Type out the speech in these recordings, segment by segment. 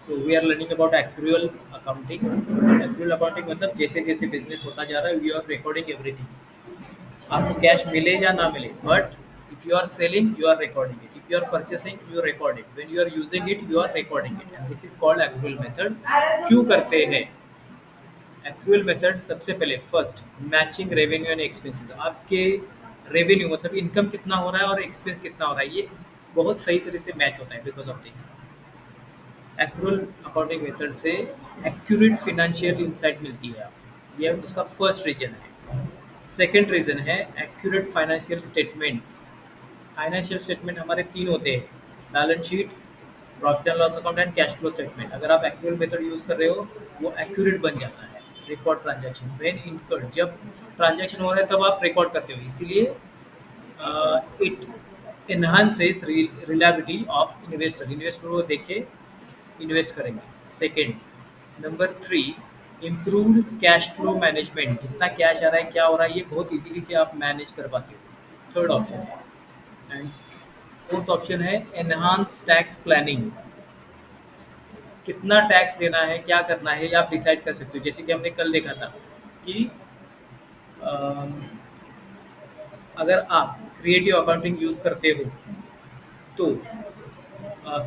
So we are learning about accrual accounting. Accrual accounting मतलब जैसे जैसे बिजनेस होता जा रहा है वी आर रिकॉर्डिंग एवरीथिंग। आपको कैश मिले या ना मिले, but if you are selling you are recording it, if you are purchasing you record it, when you are using it you are recording it, and this is called accrual method. क्यों करते हैं accrual method? सबसे पहले first, matching revenue and expenses. आपके revenue मतलब income कितना हो रहा है और एक्सपेंस कितना हो रहा है, ये बहुत सही तरह से मैच होता है। Because of this accrual accounting method से एक्यूरेट फिनेंशियल इंसाइट मिलती है आपको, यह उसका फर्स्ट रीजन है। सेकेंड रीजन है accurate financial statements. Financial statement हमारे तीन होते हैं, balance sheet, profit and loss account and cash flow statement. अगर आप एक्यूरेट मेथड यूज कर रहे हो वो एक्यूरेट बन जाता है। रिकॉर्ड ट्रांजैक्शन व्हेन इनकर्ड, जब ट्रांजैक्शन हो रहा है तब आप रिकॉर्ड करते हो, इसीलिए it enhances reliability of investor. Investor वो देखे इन्वेस्ट करेंगे। Second, number three, improved cash flow management. जितना कैश आ रहा है क्या हो रहा है ये बहुत इजीली से आप मैनेज कर पाते हो। थर्ड ऑप्शन है। एंड फोर्थ ऑप्शन है एनहांस टैक्स प्लानिंग। कितना टैक्स देना है, क्या करना है, ये आप डिसाइड कर सकते हो। जैसे कि हमने कल देखा था कि अम, अगर आप क्रिएटिव अकाउंटिंग यूज करते हो तो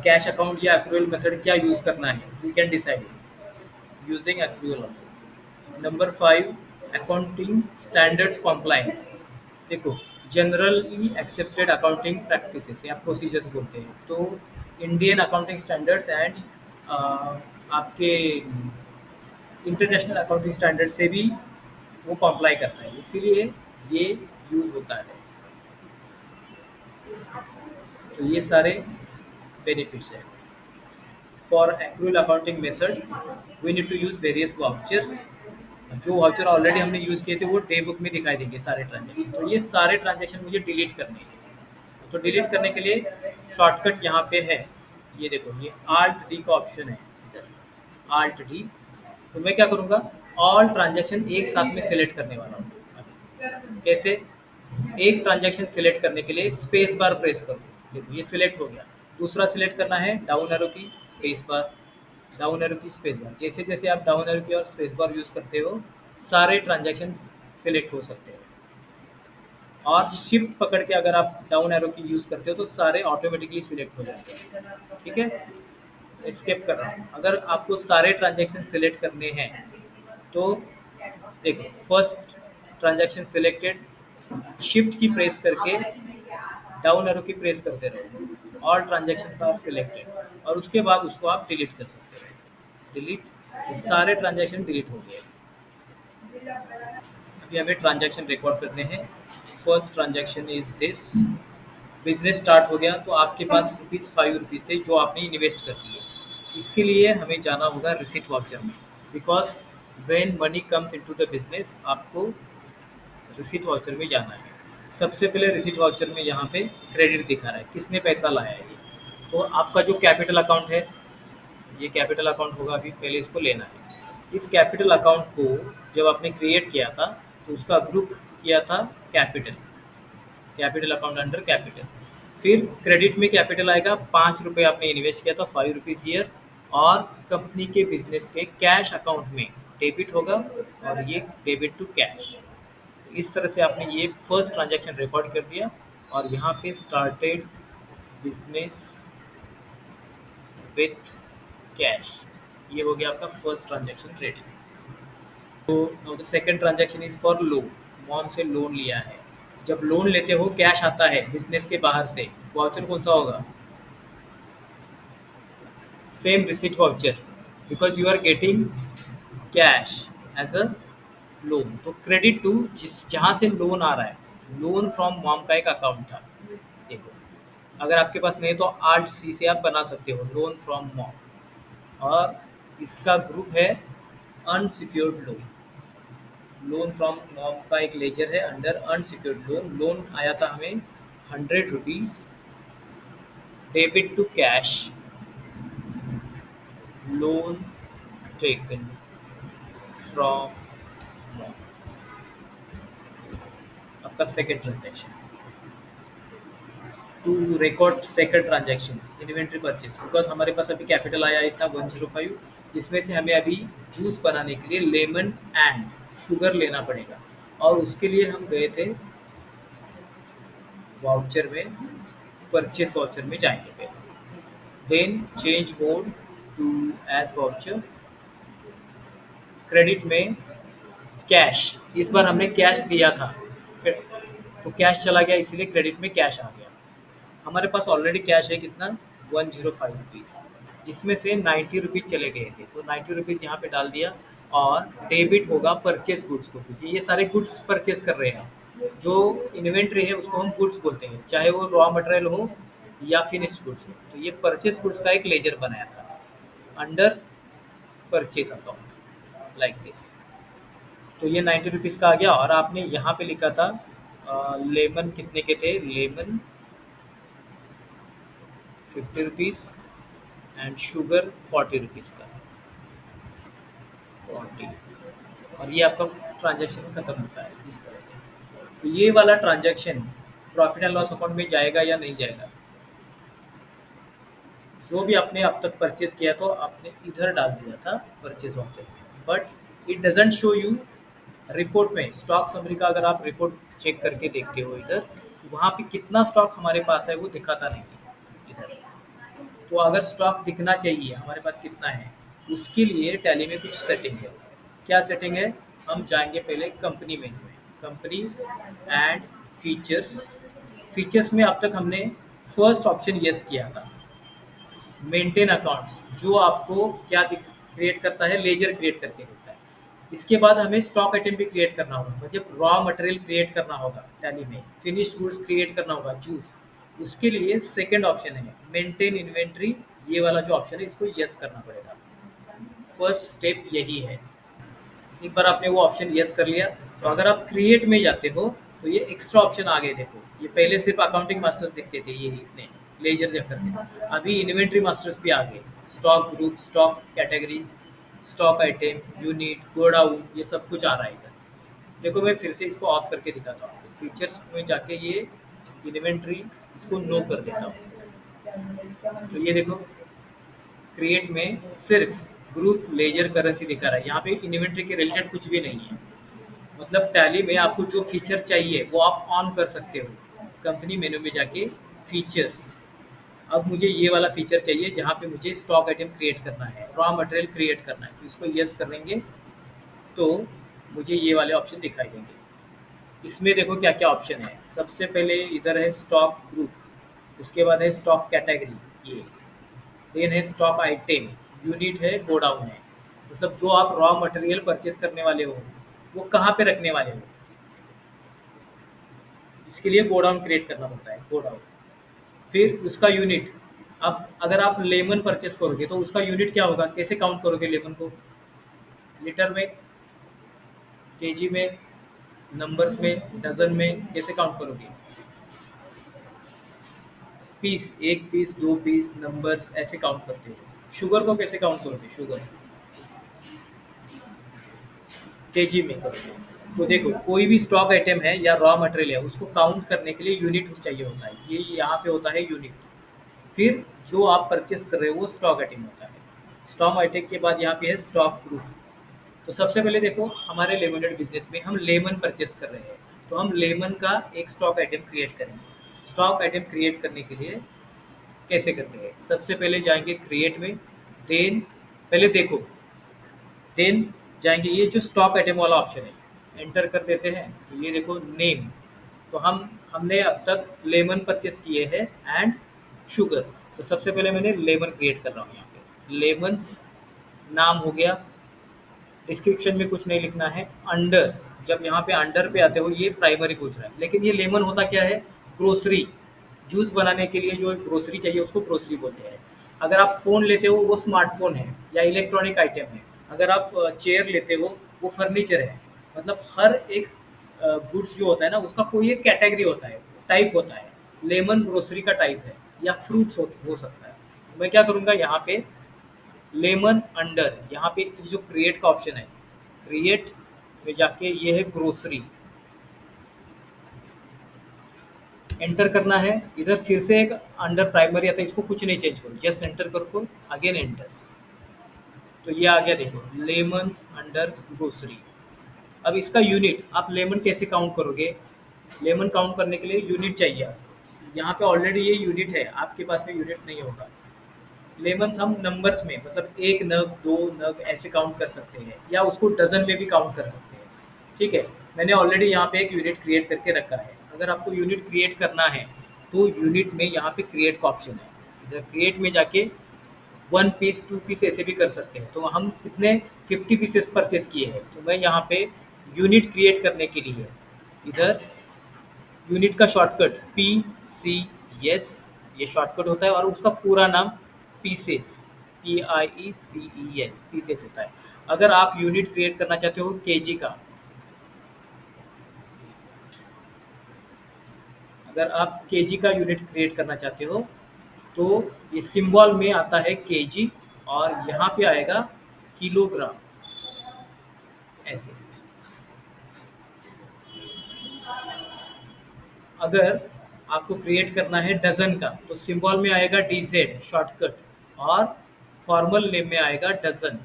कैश अकाउंट या एक्रूअल मेथड क्या यूज करना है, we can decide using accrual also. Number five, accounting standards compliance. देखो, जनरली एक्सेप्टेड अकाउंटिंग प्रैक्टिसेस या प्रोसीजर्स बोलते हैं, तो इंडियन अकाउंटिंग स्टैंडर्ड्स एंड आपके इंटरनेशनल अकाउंटिंग स्टैंडर्ड से भी वो कॉम्प्लाई करता है, इसीलिए ये यूज होता है। तो ये सारे बेनिफिट्स हैं। For accrual accounting method we need to use various vouchers. जो वाउचर ऑलरेडी हमने यूज़ किए थे वो डे बुक में दिखाई देंगे सारे ट्रांजेक्शन। तो ये सारे ट्रांजेक्शन मुझे डिलीट करने हैं, तो डिलीट करने के लिए शॉर्टकट यहाँ पे है। ये देखो, ये आल्ट डी का ऑप्शन है इधर, आल्ट डी। तो मैं क्या करूँगा, ऑल ट्रांजेक्शन एक साथ में सिलेक्ट करने वाला हूँ। कैसे? एक ट्रांजेक्शन सिलेक्ट करने के लिए स्पेस बार प्रेस करो। देखो ये सिलेक्ट हो गया। दूसरा सिलेक्ट करना है डाउन एरो की, स्पेस बार, डाउन एरो की, स्पेस बार। जैसे जैसे आप डाउन एरो की और स्पेस बार यूज करते हो सारे ट्रांजेक्शन सिलेक्ट हो सकते हैं। और शिफ्ट पकड़ के अगर आप डाउन एरो की यूज करते हो तो सारे ऑटोमेटिकली सिलेक्ट हो जाते हैं। ठीक है, स्केप कर रहा हूँ। अगर आपको सारे ट्रांजेक्शन सिलेक्ट करने हैं तो देखो, फर्स्ट ट्रांजेक्शन सिलेक्टेड, शिफ्ट की प्रेस करके डाउन एरो की प्रेस करते रहो, ऑल ट्रांजेक्शन आर सिलेक्टेड, और उसके बाद उसको आप डिलीट कर सकते हो। ऐसे डिलीट, सारे ट्रांजेक्शन डिलीट हो गए। अभी हमें ट्रांजेक्शन रिकॉर्ड करने हैं। First transaction is this, business start हो गया तो आपके पास ₹5 थे जो आपने इन्वेस्ट कर दिए। इसके लिए हमें जाना होगा रिसिट वाउचर में, because when money comes into the business आपको रिसीट वाउचर में जाना है। सबसे पहले रिसीट वाउचर में यहाँ पे क्रेडिट दिखा रहा है, किसने पैसा लाया है ये। तो आपका जो कैपिटल अकाउंट है, ये कैपिटल अकाउंट होगा, अभी पहले इसको लेना है। इस कैपिटल अकाउंट को जब आपने क्रिएट किया था तो उसका ग्रुप किया था capital, capital account under capital. फिर क्रेडिट में कैपिटल आएगा, ₹5 आपने इन्वेस्ट किया था, ₹5 ईयर, और कंपनी के बिजनेस के कैश अकाउंट में डेबिट होगा, और ये डेबिट टू कैश। इस तरह से आपने ये फर्स्ट ट्रांजैक्शन रिकॉर्ड कर दिया, और यहाँ पे स्टार्टेड बिजनेस विथ कैश, ये हो गया आपका फर्स्ट ट्रांजैक्शन रेडी। तो now the second transaction is for loan. Mom से लोन लिया है। जब लोन लेते हो कैश आता है बिजनेस के बाहर से, वाउचर कौन सा होगा? Same receipt voucher, because you are getting cash as a loan. तो क्रेडिट टू, जिस जहाँ से लोन आ रहा है, लोन फ्रॉम मॉम का एक अकाउंट था। देखो, अगर आपके पास नहीं है तो आल्ट सी से आप बना सकते हो, लोन फ्रॉम मॉम। और इसका ग्रुप है unsecured loan. Loan from mom का एक लेजर है अंडर अनसिक्योर्ड लोन। लोन आया था हमें ₹100, debit to cash, loan taken from mom, आपका second transaction. To record second transaction inventory purchase, because हमारे पास अभी कैपिटल आया इतना 105, जिसमें से हमें अभी जूस बनाने के लिए लेमन एंड शुगर लेना पड़ेगा, और उसके लिए हम गए थे वाउचर में, परचेस वाउचर में जाएंगे पहले, then change mode to as voucher, credit में कैश, इस बार हमने कैश दिया था तो कैश चला गया, इसलिए क्रेडिट में कैश आ गया। हमारे पास ऑलरेडी कैश है कितना, 105 रुपीज़, जिसमें से 90 रुपीज़ चले गए थे, तो 90 रुपीज़ यहाँ पे डाल दिया, और डेबिट होगा परचेस गुड्स को, क्योंकि ये सारे गुड्स परचेस कर रहे हैं। जो इन्वेंट्री है उसको हम गुड्स बोलते हैं, चाहे वो रॉ मटेरियल हो या फिनिश्ड गुड्स हो। तो ये परचेस गुड्स का एक लेजर बनाया था under purchase account like this. तो ये 90 रुपीज़ का आ गया, और आपने यहाँ पे लिखा था लेमन कितने के थे, lemon 50 rupees and sugar 40 rupees का, 40, और ये आपका ट्रांजैक्शन खत्म होता है इस तरह से। तो ये वाला transaction profit and loss account में जाएगा या नहीं जाएगा, जो भी आपने अब तक परचेज किया तो आपने इधर डाल दिया था परचेज वाउचर में, but it doesn't show you report में। स्टॉक समरी का अगर आप रिपोर्ट चेक करके देखते हो इधर, वहाँ पे कितना स्टॉक हमारे पास है वो दिखाता नहीं है इधर। तो अगर स्टॉक दिखना चाहिए हमारे पास कितना है, उसके लिए टैली में कुछ सेटिंग है। क्या सेटिंग है, हम जाएंगे पहले कंपनी मेन्यू में, कंपनी एंड फीचर्स। फीचर्स में अब तक हमने फर्स्ट ऑप्शन यस किया था, मेंटेन अकाउंट्स, जो आपको क्या क्रिएट करता है, लेजर क्रिएट करके देता है। इसके बाद हमें स्टॉक आइटम भी क्रिएट करना होगा, मतलब रॉ मटेरियल क्रिएट करना होगा टैली में, फिनिश गुड्स क्रिएट करना होगा, जूस। उसके लिए सेकंड ऑप्शन है मेंटेन इन्वेंट्री, ये वाला जो ऑप्शन है इसको यस करना पड़ेगा। फर्स्ट स्टेप यही है। एक बार आपने वो ऑप्शन यस कर लिया, तो अगर आप क्रिएट में जाते हो तो ये एक्स्ट्रा ऑप्शन आ गए। देखो, ये पहले सिर्फ अकाउंटिंग मास्टर्स दिखते थे, ये इतने लेजर जब करते, अभी इन्वेंट्री मास्टर्स भी आ गए, stock group, stock category, stock item, unit, godown, ये सब कुछ आ रहा है इधर। देखो मैं फिर से इसको ऑफ करके दिखाता हूँ, फीचर्स में जाके ये इन्वेंट्री इसको नो कर देता हूँ। तो ये देखो, क्रिएट में सिर्फ ग्रुप लेजर करेंसी दिखा रहा है, यहाँ पे इन्वेंट्री के रिलेटेड कुछ भी नहीं है। मतलब टैली में आपको जो फीचर चाहिए वो आप ऑन कर सकते हो, कंपनी मेनू में जाके फीचर्स। अब मुझे ये वाला फीचर चाहिए जहाँ पे मुझे स्टॉक आइटम क्रिएट करना है, रॉ मटेरियल क्रिएट करना है, तो इसको यस करेंगे तो मुझे ये वाले ऑप्शन दिखाई देंगे। इसमें देखो क्या क्या ऑप्शन है। सबसे पहले इधर है स्टॉक ग्रुप, उसके बाद है स्टॉक कैटेगरी, ये देन है स्टॉक आइटम, यूनिट है, गोडाउन है। मतलब जो आप रॉ मटेरियल परचेस करने वाले हो वो कहाँ पे रखने वाले हो, इसके लिए गोडाउन क्रिएट करना पड़ता है, गोडाउन। फिर उसका यूनिट, अब अगर आप लेमन परचेस करोगे तो उसका यूनिट क्या होगा, कैसे काउंट करोगे लेमन को, लीटर में, केजी में, नंबर्स में, डजन में, कैसे काउंट करोगे, पीस, एक पीस, दो पीस, नंबर्स, ऐसे काउंट करते हो। शुगर को कैसे काउंट करोगे, शुगर केजी में करोगे। तो देखो, कोई भी स्टॉक आइटम है या रॉ मटेरियल है, उसको काउंट करने के लिए यूनिट चाहिए होता है, ये यहाँ पे होता है यूनिट। फिर जो आप परचेस कर रहे हो वो स्टॉक आइटम होता है। स्टॉक आइटम के बाद यहाँ पे है स्टॉक ग्रुप। तो सबसे पहले देखो, हमारे लेमनेड बिजनेस में हम लेमन परचेस कर रहे हैं, तो हम लेमन का एक स्टॉक आइटम क्रिएट करेंगे। स्टॉक आइटम क्रिएट करने के लिए कैसे करते हैं, सबसे पहले जाएंगे क्रिएट में, देन पहले देखो, देन जाएंगे ये जो स्टॉक आइटम वाला ऑप्शन है, एंटर कर देते हैं। तो ये देखो नेम, तो हमने अब तक लेमन परचेस किए हैं एंड शुगर। तो सबसे पहले मैंने लेमन क्रिएट कर रहा हूँ, यहाँ पे लेमन्स नाम हो गया। डिस्क्रिप्शन में कुछ नहीं लिखना है। अंडर, जब यहाँ पे अंडर पे आते हो ये प्राइमरी पूछ रहा है, लेकिन ये लेमन होता क्या है, ग्रोसरी, जूस बनाने के लिए जो ग्रोसरी चाहिए उसको ग्रोसरी बोलते हैं। अगर आप फ़ोन लेते हो वो स्मार्टफोन है या इलेक्ट्रॉनिक आइटम है। अगर आप चेयर लेते हो वो फर्नीचर है। मतलब हर एक गुड्स जो होता है ना, उसका कोई एक कैटेगरी होता है, टाइप होता है। लेमन ग्रोसरी का टाइप है, या फ्रूट्स हो सकता है। मैं क्या करूँगा, यहाँ पे लेमन अंडर, यहाँ पे जो क्रिएट का ऑप्शन है, क्रिएट में जाके ये है ग्रोसरी, एंटर करना है। इधर फिर से एक अंडर प्राइमरी आता है, इसको कुछ नहीं चेंज करो, जस्ट एंटर करो, अगेन एंटर। तो ये आ गया, देखो लेमन अंडर ग्रोसरी। अब इसका यूनिट आप लेमन कैसे काउंट करोगे? लेमन काउंट करने के लिए यूनिट चाहिए आपको। यहाँ पे ऑलरेडी ये यूनिट है, आपके पास में यूनिट नहीं होगा। लेमन्स हम नंबर्स में, मतलब एक नग, दो नग ऐसे काउंट कर सकते हैं, या उसको डजन में भी काउंट कर सकते हैं। ठीक है, मैंने ऑलरेडी यहाँ पे एक यूनिट क्रिएट करके रखा है। अगर आपको यूनिट क्रिएट करना है तो यूनिट में यहाँ पे क्रिएट का ऑप्शन है, इधर क्रिएट में जाके 1 पीस 2 पीस ऐसे भी कर सकते हैं। तो हम कितने 50 पीसेस परचेस किए हैं, तो मैं यहाँ पे यूनिट क्रिएट करने के लिए इधर यूनिट का शॉर्टकट PCS, ये शॉर्टकट होता है, और उसका पूरा नाम पीसेस, PIECES, पीसेस होता है। अगर आप यूनिट क्रिएट करना चाहते हो केजी का, अगर आप केजी का यूनिट क्रिएट करना चाहते हो तो ये सिंबल में आता है केजी, और यहाँ पे आएगा किलोग्राम ऐसे। अगर आपको क्रिएट करना है डज़न का तो सिंबल में आएगा DZ शॉर्टकट, और फॉर्मल नेम में आएगा डज़न,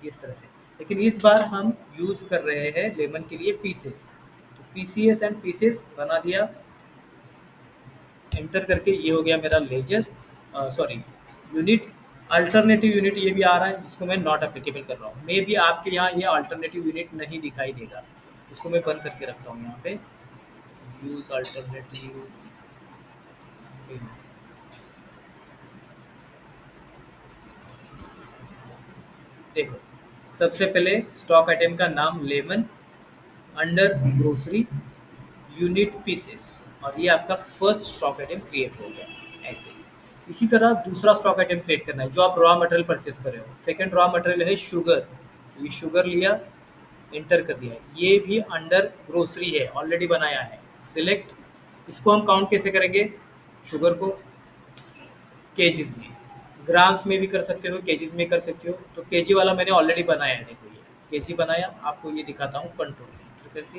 इस तरह से। लेकिन इस बार हम यूज़ कर रहे हैं लेमन के लिए पीसेस, तो PCS एंड पीसेस बना दिया। एंटर करके ये हो गया मेरा ledger, sorry unit. Alternative unit ये भी आ रहा है, जिसको मैं नॉट एप्लीकेबल कर रहा हूँ। मे भी आपके यहाँ ये अल्टरनेटिव यूनिट नहीं दिखाई देगा, उसको मैं बंद करके रखता हूँ यहाँ पे। यूज़ अल्टरनेटिव, देखो सबसे पहले स्टॉक आइटम का नाम lemon, under grocery, unit pieces, और ये आपका फर्स्ट स्टॉक आइटम क्रिएट हो गया ऐसे। इसी तरह दूसरा स्टॉक आइटम क्रिएट करना है जो आप रॉ मटेरियल परचेस कर रहे हो। सेकंड रॉ मटेरियल है शुगर, ये शुगर लिया, एंटर कर दिया। ये भी अंडर ग्रोसरी है, ऑलरेडी बनाया है। सिलेक्ट, इसको हम काउंट कैसे करेंगे शुगर को? केजीज में, ग्राम्स में भी कर सकते हो, केजीज में कर सकते हो। तो केजी वाला मैंने ऑलरेडी बनाया है, देखो ये केजी बनाया, आपको ये दिखाता हूँ कंट्रोल एंटर करके।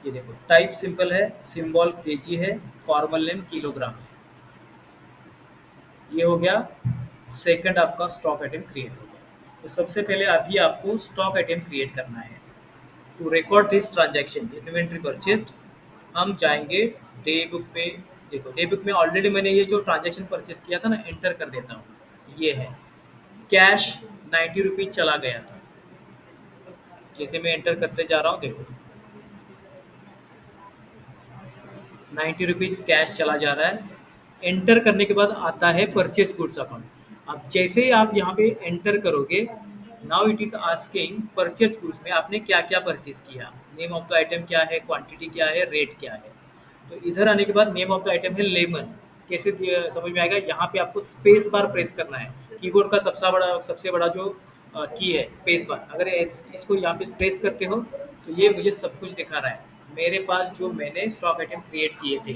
ये देखो टाइप सिंपल है, सिंबल केजी है, फॉर्मल नेम किलोग्राम है। ये हो गया सेकंड आपका स्टॉक आइटम क्रिएट हो गया। तो सबसे पहले अभी आपको स्टॉक आइटम क्रिएट करना है। To record this transaction inventory purchased, हम जाएंगे डे बुक पे। देखो डे बुक में ऑलरेडी मैंने ये जो ट्रांजैक्शन परचेस किया था ना, एंटर कर देता हूँ। ये है कैश 90 रुपीज़ चला गया था। जैसे मैं एंटर करते जा रहा हूँ, देखो 90 रुपीज़ कैश चला जा रहा है। एंटर करने के बाद आता है परचेस गुड्स अकाउंट। अब जैसे ही आप यहाँ पे एंटर करोगे, now it is asking purchase goods में आपने क्या क्या परचेज किया, नेम ऑफ द आइटम क्या है, क्वांटिटी क्या है, रेट क्या है। तो इधर आने के बाद नेम ऑफ द आइटम है लेमन। कैसे समझ में आएगा? यहाँ पे आपको स्पेस बार प्रेस करना है। कीबोर्ड का सबसे बड़ा जो की है स्पेस बार। अगर इसको यहाँ पे प्रेस करते हो तो ये मुझे सब कुछ दिखा रहा है मेरे पास जो मैंने स्टॉक आइटम क्रिएट किए थे।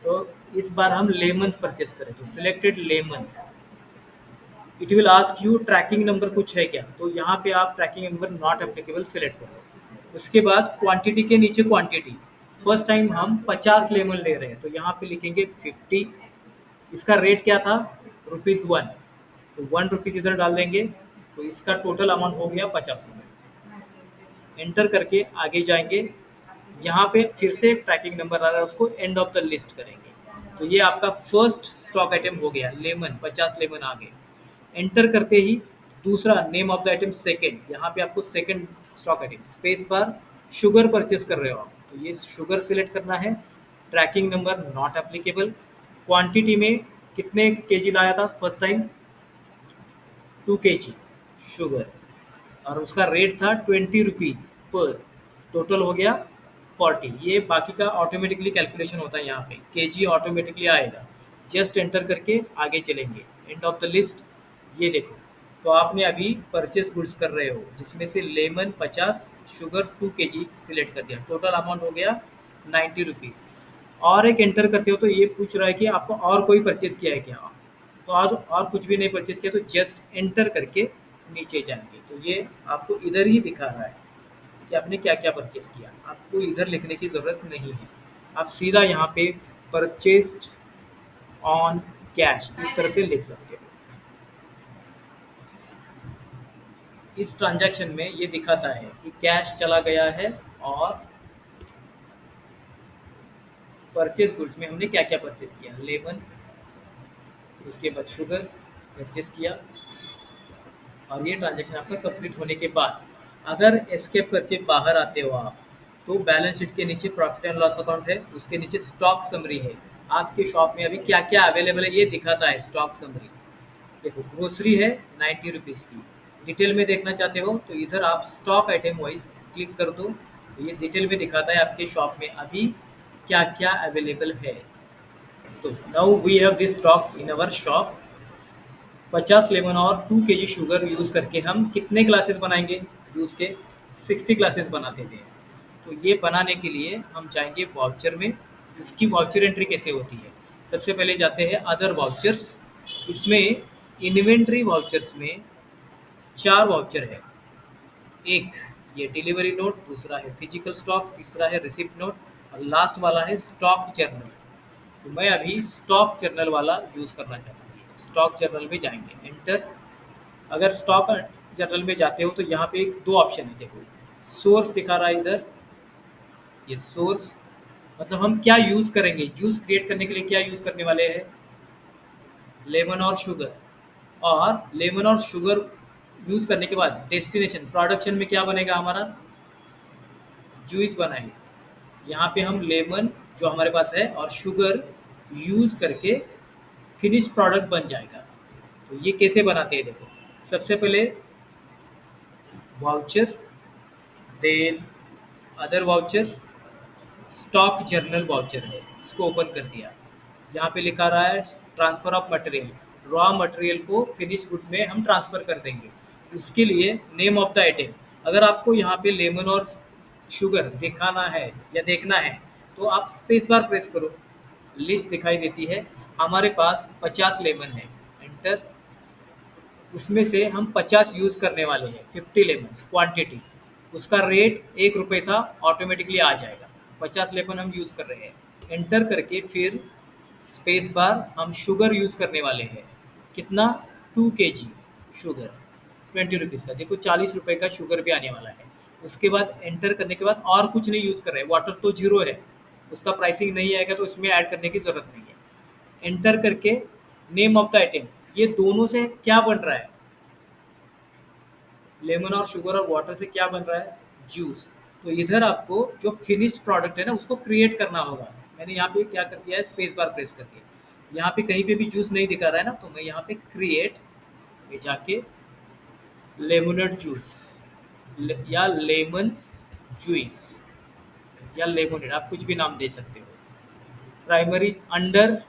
तो इस बार हम लेमन्स परचेस करें, तो selected lemons. It will ask you tracking number कुछ है क्या, तो यहाँ पे आप trekking number not applicable select करो। उसके बाद क्वांटिटी के नीचे क्वांटिटी, फर्स्ट टाइम हम 50 लेमन ले रहे हैं तो यहाँ पे लिखेंगे 50। इसका रेट क्या था? ₹1, तो 1 रुपीज़ इधर डाल देंगे। तो इसका टोटल अमाउंट हो गया 50 रुपये। एंटर करके आगे जाएंगे, यहाँ पे फिर से एक ट्रैकिंग नंबर आ रहा है, उसको एंड ऑफ द लिस्ट करेंगे। तो ये आपका फर्स्ट स्टॉक आइटम हो गया लेमन, 50 लेमन आ गए। एंटर करते ही दूसरा name of the item second, यहाँ पे आपको second stock item space bar sugar purchase कर रहे हो आप, तो ये शुगर सिलेक्ट करना है। Trekking number not applicable. Quantity में कितने केजी लाया था फर्स्ट टाइम? 2 kg शुगर, और उसका रेट था 20 रुपीज़ पर, टोटल हो गया 40। ये बाकी का ऑटोमेटिकली कैलकुलेशन होता है, यहाँ पे केजी ऑटोमेटिकली आएगा। जस्ट एंटर करके आगे चलेंगे, एंड ऑफ द लिस्ट। ये देखो, तो आपने अभी परचेस गुड्स कर रहे हो जिसमें से लेमन 50, शुगर 2 kg सिलेक्ट कर दिया, टोटल अमाउंट हो गया 90 रुपीज़। और एक एंटर करते हो तो ये पूछ रहा है कि आपको और कोई परचेस किया है क्या। तो आज और कुछ भी नहीं परचेस किया, तो जस्ट एंटर करके नीचे जाएंगे। तो ये आपको इधर ही दिखा रहा है कि आपने क्या क्या परचेस किया, आपको इधर लिखने की ज़रूरत नहीं है। आप सीधा यहाँ पे परचेस्ड ऑन कैश, इस तरह से लिख सकते हो। इस ट्रांजैक्शन में ये दिखाता है कि कैश चला गया है और परचेज गुड्स में हमने क्या क्या परचेज किया। लेमन, उसके बाद शुगर परचेज किया। और ये ट्रांजैक्शन आपका कंप्लीट होने के बाद अगर एस्केप करके बाहर आते हो आप, तो बैलेंस शीट के नीचे प्रॉफिट एंड लॉस अकाउंट है, उसके नीचे स्टॉक समरी है। आपके शॉप में अभी क्या क्या अवेलेबल है ये दिखाता है स्टॉक समरी। देखो ग्रोसरी है 90 रुपीज़ की। डिटेल में देखना चाहते हो तो इधर आप स्टॉक आइटम वाइज क्लिक कर दो, तो ये डिटेल में दिखाता है आपके शॉप में अभी क्या क्या अवेलेबल है। तो now we have this stock in our shop. 50 lemon और 2 kg शुगर यूज़ करके हम कितने ग्लासेस बनाएंगे जूस के? 60 ग्लासेस बनाते थे। तो ये बनाने के लिए हम जाएंगे वाउचर में। उसकी वाउचर एंट्री कैसे होती है? सबसे पहले जाते हैं अदर वाउचर्स। इसमें इन्वेंट्री वाउचर्स में 4 वाउचर है। एक ये डिलीवरी नोट, दूसरा है फिजिकल स्टॉक, तीसरा है रिसिप्ट नोट और लास्ट वाला है स्टॉक जर्नल। तो मैं अभी स्टॉक जर्नल वाला यूज़ करना चाहता हूँ। स्टॉक जर्नल में जाएंगे, एंटर। अगर स्टॉक जर्नल में जाते हो तो यहाँ पे दो ऑप्शन है। देखो सोर्स दिखा रहा है इधर, ये सोर्स मतलब हम क्या यूज़ करेंगे, जूस क्रिएट करने के लिए क्या यूज़ करने वाले हैं? लेमन और शुगर। और लेमन और शुगर यूज़ करने के बाद डेस्टिनेशन प्रोडक्शन में क्या बनेगा हमारा? जूस बनाएंगे। यहाँ पे हम लेमन जो हमारे पास है और शुगर यूज़ करके फिनिश प्रोडक्ट बन जाएगा। तो ये कैसे बनाते हैं देखो। सबसे पहले voucher, then other voucher, stock journal voucher है, इसको ओपन कर दिया। यहाँ पे लिखा रहा है transfer of material, raw material को फिनिश गुड में हम ट्रांसफ़र कर देंगे। उसके लिए नेम ऑफ द आइटम, अगर आपको यहाँ पे लेमन और शुगर दिखाना है या देखना है तो आप स्पेस बार प्रेस करो, लिस्ट दिखाई देती है। हमारे पास 50 लेमन है, एंटर। उसमें से हम 50 यूज़ करने वाले हैं, 50 लेमन क्वांटिटी। उसका रेट 1 रुपये था, ऑटोमेटिकली आ जाएगा। 50 लेमन हम यूज़ कर रहे हैं, एंटर करके फिर स्पेस बार हम शुगर यूज़ करने वाले हैं। कितना? 2 kg शुगर, 20 रुपीज़ का। देखो 40 रुपये का शुगर भी आने वाला है। उसके बाद एंटर करने के बाद और कुछ नहीं यूज़ कर रहे हैं, वाटर तो जीरो है, उसका प्राइसिंग नहीं आएगा तो उसमें ऐड करने की ज़रूरत नहीं है। एंटर करके नेम ऑफ द आइटम, ये दोनों से क्या बन रहा है? लेमन और शुगर और वाटर से क्या बन रहा है? जूस। तो इधर आपको जो फिनिश्ड प्रोडक्ट है ना उसको क्रिएट करना होगा। मैंने यहाँ पे क्या कर दिया है, स्पेस बार प्रेस कर दिया। यहाँ पे कहीं पे भी जूस नहीं दिखा रहा है ना, तो मैं यहाँ पे क्रिएट में जाके लेमोनेड जूस या लेमन जूस या लेमोनेड, आप कुछ भी नाम दे सकते हो। प्राइमरी अंडर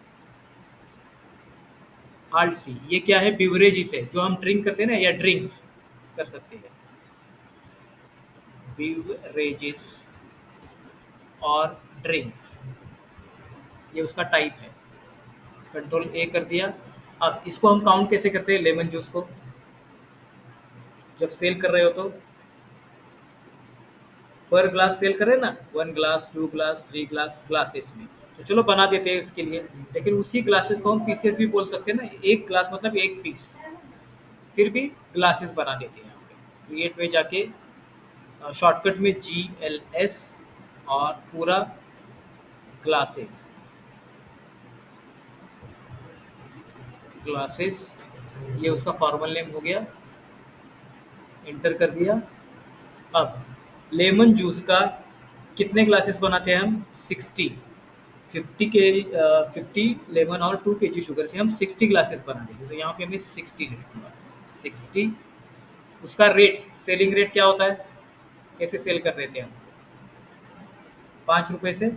आल्ट सी, ये क्या है? बिवरेजेस है, जो हम ड्रिंक करते हैं ना, या ड्रिंक्स कर सकते हैं। बिवरेजेस और ड्रिंक्स, ये उसका टाइप है। कंट्रोल ए कर दिया। अब इसको हम काउंट कैसे करते हैं लेमन जूस को? जब सेल कर रहे हो तो पर ग्लास सेल कर रहे हैं ना, 1 ग्लास, 2 ग्लास, 3 ग्लास, ग्लासेस में। तो चलो बना देते हैं इसके लिए, लेकिन उसी ग्लासेस को हम पीसेस भी बोल सकते हैं ना। एक ग्लास मतलब एक पीस, फिर भी ग्लासेस बना देते हैं। यहाँ पे क्रिएट में जाके शॉर्टकट में GLS और पूरा ग्लासेस, ग्लासेस, ये उसका फॉर्मल नेम हो गया। इंटर कर दिया। अब लेमन जूस का कितने ग्लासेस बनाते हैं हम? 60। 50 लेमन और 2 kg शुगर से हम 60 ग्लासेस बना देंगे। तो यहाँ पे हमें 60 लिखूंगा, 60। उसका रेट, सेलिंग रेट क्या होता है? कैसे सेल कर रहे थे हम? 5 रुपये से।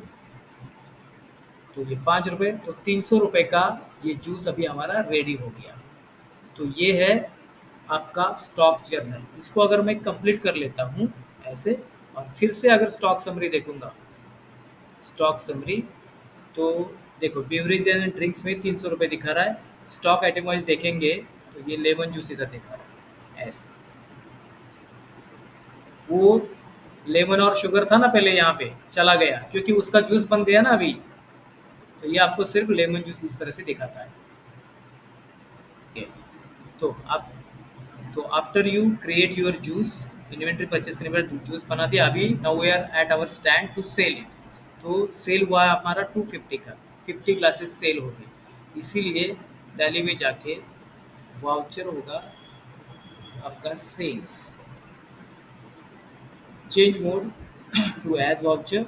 तो ये 5 रुपये, तो 300 रुपये का ये जूस अभी हमारा रेडी हो गया। तो ये है आपका स्टॉक जर्नल। इसको अगर मैं कंप्लीट कर लेता हूँ ऐसे, और फिर से अगर स्टॉक समरी देखूंगा, स्टॉक समरी, तो देखो बेवरेज एंड ड्रिंक्स में 300 रुपये दिखा रहा है। स्टॉक आइटम वाइज देखेंगे तो ये लेमन जूस इधर दिखा रहा है ऐसे। वो लेमन और शुगर था ना पहले, यहाँ पे चला गया क्योंकि उसका जूस बन गया ना अभी। तो ये आपको सिर्फ लेमन जूस इस तरह से दिखाता है। तो आप तो after you create your juice, inventory purchase करने के बाद जूस बना दिया। अभी now we are at our stand to sell it. तो सेल हुआ है हमारा 250 का, 50 ग्लासेस सेल हो गई। इसीलिए दिल्ली में जाके वाउचर होगा आपका sales, change mode to as voucher,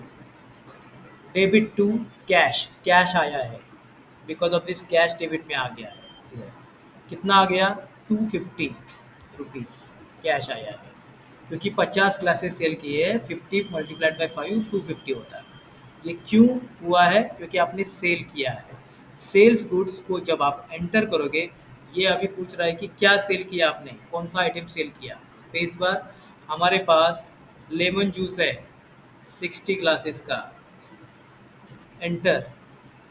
debit to cash, cash आया है, because of this cash debit में आ गया है। कितना आ गया? 250 रुपीज़ कैश आया है, क्योंकि 50 क्लासेस सेल किए हैं। 50 मल्टीप्लाइड बाई 5 250 होता है। ये क्यों हुआ है? क्योंकि आपने सेल किया है। सेल्स गुड्स को जब आप एंटर करोगे, ये अभी पूछ रहा है कि क्या सेल किया आपने, कौन सा आइटम सेल किया। स्पेस बार, हमारे पास लेमन जूस है 60 ग्लासेस का, enter,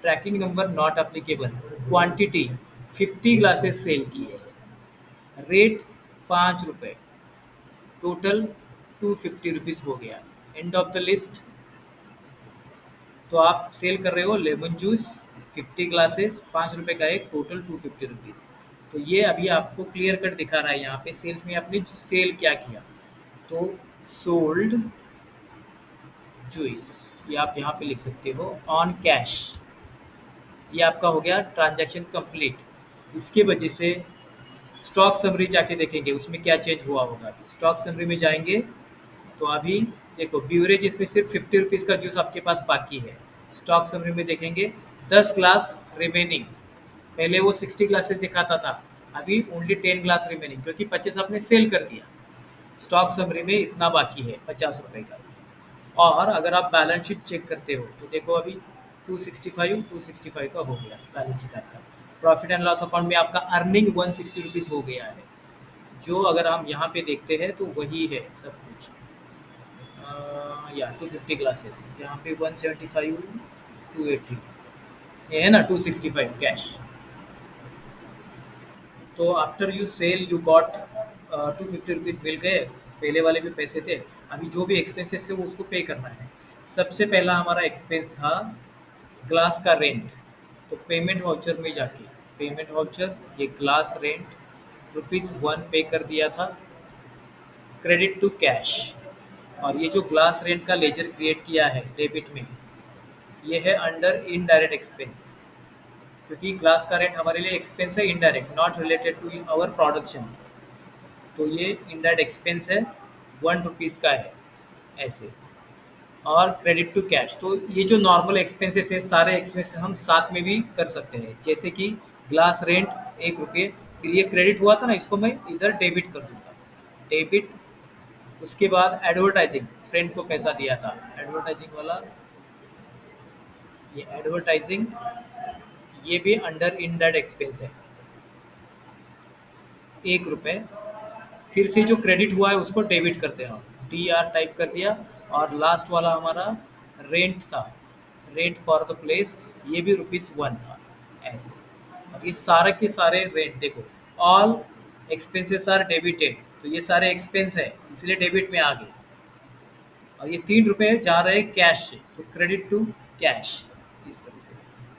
tracking number not applicable, quantity 50 glasses sell किए हैं, रेट 5 रुपये, टोटल 250 रुपीज़ हो गया। End of the list. तो आप सेल कर रहे हो लेमन जूस 50 ग्लासेस, 5 रुपये का एक, टोटल 250 रुपीज़। तो ये अभी आपको क्लियर कट दिखा रहा है यहाँ पे सेल्स में आपने सेल क्या किया। तो सोल्ड जूस, ये आप यहाँ पे लिख सकते हो ऑन कैश। ये आपका हो गया ट्रांजैक्शन कंप्लीट। इसके वजह से स्टॉक समरी जाके देखेंगे उसमें क्या चेंज हुआ होगा। स्टॉक समरी में जाएंगे तो अभी देखो ब्यूरेज इसमें सिर्फ 50 रुपीज़ का जूस आपके पास बाकी है। स्टॉक समरी में देखेंगे 10 ग्लास रिमेनिंग, पहले वो 60 ग्लासेस दिखाता था, अभी ओनली 10 ग्लास रिमेनिंग, क्योंकि 25 आपने सेल कर दिया। स्टॉक समरी में इतना बाकी है 50 रुपये का। और अगर आप बैलेंस शीट चेक करते हो तो देखो अभी 265 का हो गया बैलेंस शीट आपका। प्रॉफिट एंड लॉस अकाउंट में आपका अर्निंग 160 रुपीज़ हो गया है, जो अगर हम यहाँ पे देखते हैं तो वही है सब कुछ। या 250 ग्लासेस, यहाँ पे 175, 280, ये है ना 265 कैश। तो after you sell you got 250 rupees मिल गए। पहले वाले भी पैसे थे, अभी जो भी एक्सपेंसेस थे वो उसको पे करना है। सबसे पहला हमारा एक्सपेंस था ग्लास का रेंट। तो पेमेंट वाउचर में जाके, पेमेंट वाउचर, ये ग्लास रेंट ₹1 पे कर दिया था, क्रेडिट टू कैश। और ये जो ग्लास रेंट का लेजर क्रिएट किया है डेबिट में, ये है अंडर इनडायरेक्ट एक्सपेंस, क्योंकि ग्लास का रेंट हमारे लिए एक्सपेंस है indirect, not related to our production. तो ये इनडायरेक्ट एक्सपेंस है, 1 रुपीज़ का है ऐसे। और क्रेडिट टू कैश, तो ये जो नॉर्मल एक्सपेंसेस है सारे एक्सपेंसेस हम साथ में भी कर सकते हैं, जैसे कि ग्लास रेंट 1 रुपये, फिर ये क्रेडिट हुआ था ना, इसको मैं इधर डेबिट कर दूंगा, डेबिट। उसके बाद एडवर्टाइजिंग, फ्रेंड को पैसा दिया था, एडवर्टाइजिंग वाला, ये एडवर्टाइजिंग, ये भी अंडर इनडायरेक्ट एक्सपेंस है, 1 रुपये। फिर से जो क्रेडिट हुआ है उसको डेबिट करते हैं, DR टाइप कर दिया। और लास्ट वाला हमारा रेंट था, रेंट फॉर द प्लेस, ये भी ₹1 था ऐसे। और ये सारे के सारे रेंट देखो, ऑल एक्सपेंसेस आर डेबिटेड, तो ये सारे एक्सपेंस है इसलिए डेबिट में आ गए। और ये 3 रुपये जा रहे हैं कैश से, तो क्रेडिट टू कैश इस तरह से।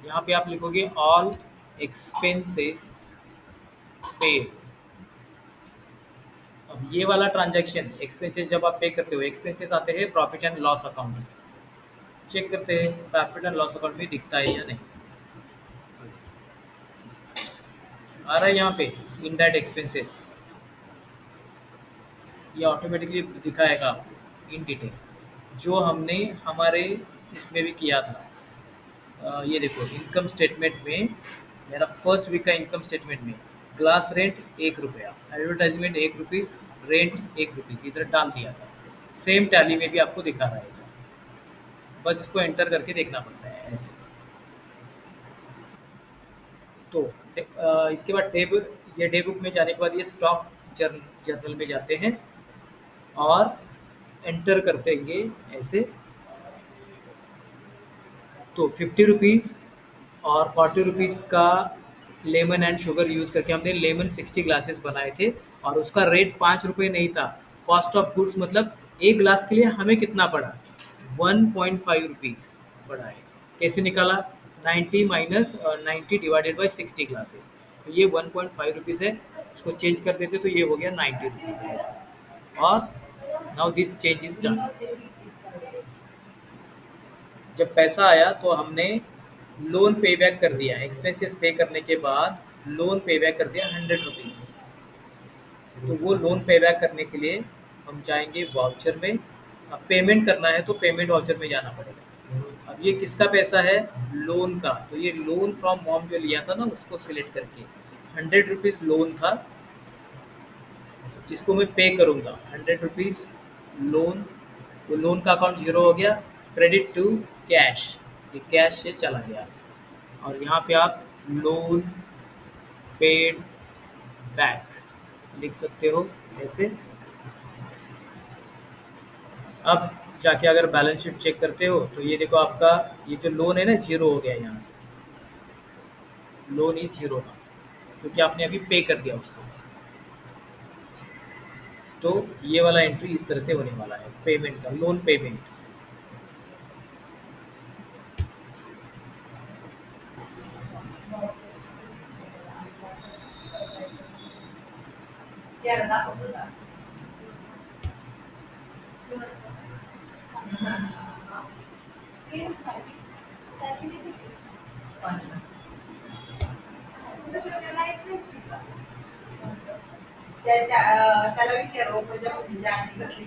यहाँ पे आप लिखोगे ऑल एक्सपेंसेस पेड। अब ये वाला ट्रांजैक्शन एक्सपेंसेस जब आप पे करते हो, एक्सपेंसेस आते हैं प्रॉफिट एंड लॉस अकाउंट में। चेक करते हैं प्रॉफिट एंड लॉस अकाउंट में दिखता है या नहीं। आ रहा है यहाँ पे इनडायरेक्ट एक्सपेंसेस, ये ऑटोमेटिकली दिखाएगा इन डिटेल, जो हमने हमारे इसमें भी किया था। ये देखो इनकम स्टेटमेंट में, मेरा फर्स्ट वीक का इनकम स्टेटमेंट में ग्लास रेंट 1 रुपया, एडवर्टाइजमेंट 1 रुपीज़, रेंट 1 रुपीज़ इधर डाल दिया था। सेम टैली में भी आपको दिखा रहा है इधर, बस इसको एंटर करके देखना पड़ता है ऐसे। तो इसके बाद डेब, ये डे बुक में जाने के बाद ये स्टॉक जर्नल में जाते हैं और एंटर करते हैं ऐसे। तो 50 रुपीज़ और 40 रुपीज़ का लेमन एंड शुगर यूज़ करके हमने लेमन 60 ग्लासेस बनाए थे, और उसका रेट 5 रुपये नहीं था। कॉस्ट ऑफ गुड्स मतलब एक ग्लास के लिए हमें कितना पड़ा, 1.5 रुपीज़ पड़ा है। कैसे निकाला, 90 माइनस 90 डिवाइडेड बाई 60 ग्लासेस, तो ये 1.5 रुपीज़ है। इसको चेंज कर देते तो ये हो गया 90 रुपीज़ ऐसे। और now this change is done. जब पैसा आया तो हमने लोन पे बैक कर दिया, एक्सपेंसेस पे करने के बाद लोन पे बैक कर दिया 100 रुपीज़। तो वो लोन पे बैक करने के लिए हम जाएंगे वाउचर में। अब पेमेंट करना है तो पेमेंट वाउचर में जाना पड़ेगा। अब ये किसका पैसा है? लोन का। तो ये लोन फ्रॉम मॉम जो लिया था ना, उसको सिलेक्ट करके 100 रुपीज़ लोन था जिसको मैं पे करूँगा। 100 रुपीज़ लोन, वो लोन का अकाउंट जीरो हो गया। क्रेडिट टू कैश, ये कैश से चला गया। और यहाँ पे आप लोन पेड बैक लिख सकते हो ऐसे। अब जाके अगर बैलेंस शीट चेक करते हो तो ये देखो, आपका ये जो लोन है ना, जीरो हो गया यहाँ से। लोन ही जीरो था क्योंकि आपने अभी पे कर दिया उसको। तो ये वाला एंट्री इस तरह से होने वाला है, पेमेंट का, लोन पेमेंट। त्याला विचारू म्हणजे मुलीच्या आधी कसली